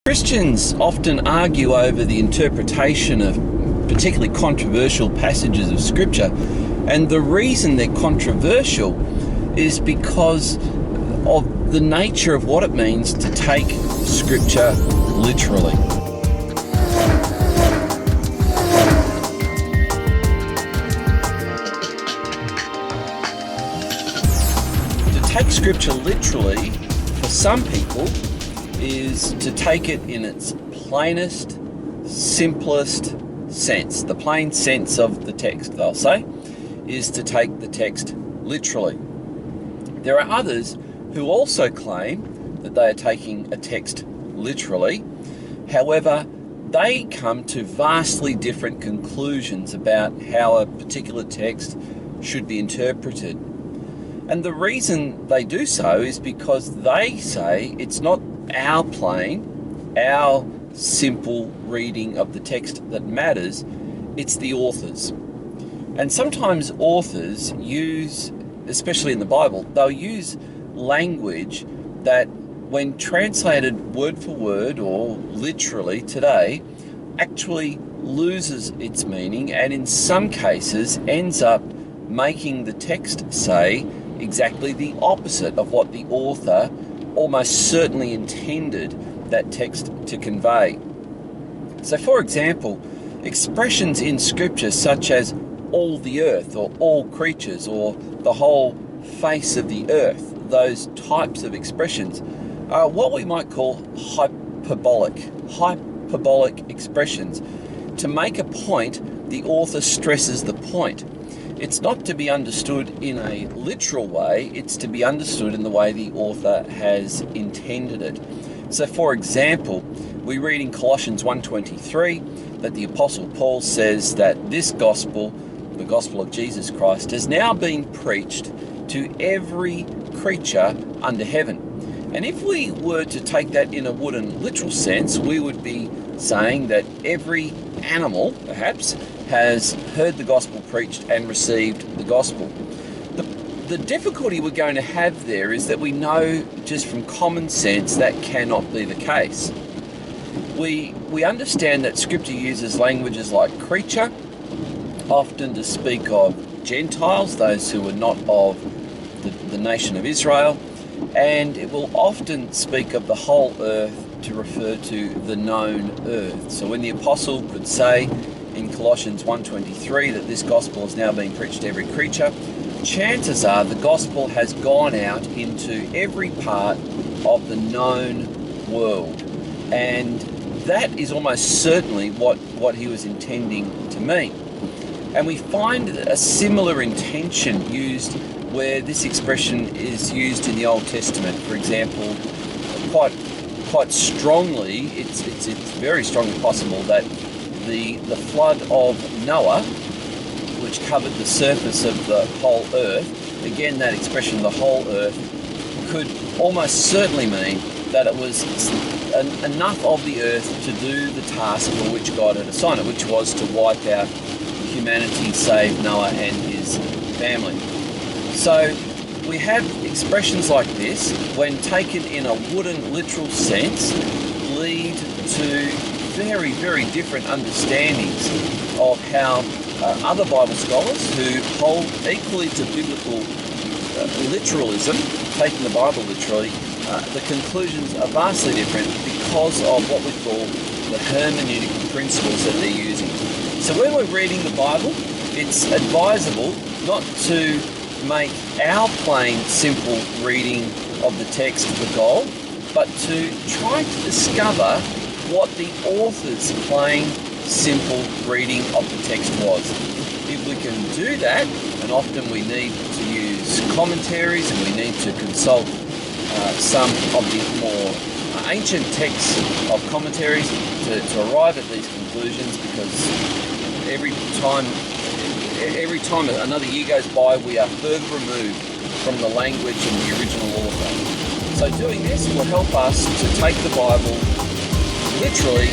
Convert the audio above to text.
Christians often argue over the interpretation of particularly controversial passages of Scripture, and the reason they're controversial is because of the nature of what it means to take Scripture literally. To take Scripture literally, for some people, is to take it in its plainest, simplest sense. The plain sense of the text, they'll say, is to take the text literally. There are others who also claim that they are taking a text literally. However, they come to vastly different conclusions about how a particular text should be interpreted. And the reason they do so is because they say it's not our plain, our simple reading of the text that matters, it's the authors. And sometimes authors use, especially in the Bible, they'll use language that when translated word for word or literally today actually loses its meaning, and in some cases ends up making the text say exactly the opposite of what the author almost certainly intended that text to convey. So, for example, expressions in Scripture such as all the earth or all creatures or the whole face of the earth, those types of expressions are what we might call hyperbolic expressions. To make a point, the author stresses the point. It's not to be understood in a literal way, it's to be understood in the way the author has intended it. So, for example, we read in Colossians 1:23 that the Apostle Paul says that this gospel, the gospel of Jesus Christ, has now been preached to every creature under heaven. And if we were to take that in a wooden literal sense, we would be saying that every animal, perhaps, has heard the gospel preached and received the gospel. The difficulty we're going to have there is that we know just from common sense that cannot be the case. We understand that Scripture uses languages like creature, often to speak of Gentiles, those who were not of the nation of Israel, and it will often speak of the whole earth to refer to the known earth. So when the apostle could say in Colossians 1:23 that this gospel has now been preached to every creature, chances are the gospel has gone out into every part of the known world. And that is almost certainly what he was intending to mean. And we find a similar intention used where this expression is used in the Old Testament. For example, quite strongly, it's very strongly possible that the flood of Noah, which covered the surface of the whole earth, again that expression, the whole earth, could almost certainly mean that it was enough of the earth to do the task for which God had assigned it, which was to wipe out humanity, save Noah and his family. So we have expressions like this, when taken in a wooden literal sense, lead to very, very different understandings of how other Bible scholars who hold equally to biblical literalism, taking the Bible literally, the conclusions are vastly different because of what we call the hermeneutical principles that they're using. So when we're reading the Bible, it's advisable not to make our plain, simple reading of the text the goal, but to try to discover what the author's plain, simple reading of the text was. If we can do that, and often we need to use commentaries and we need to consult some of the more ancient texts of commentaries to arrive at these conclusions, because every time another year goes by, we are further removed from the language and the original author. So doing this will help us to take the Bible literally.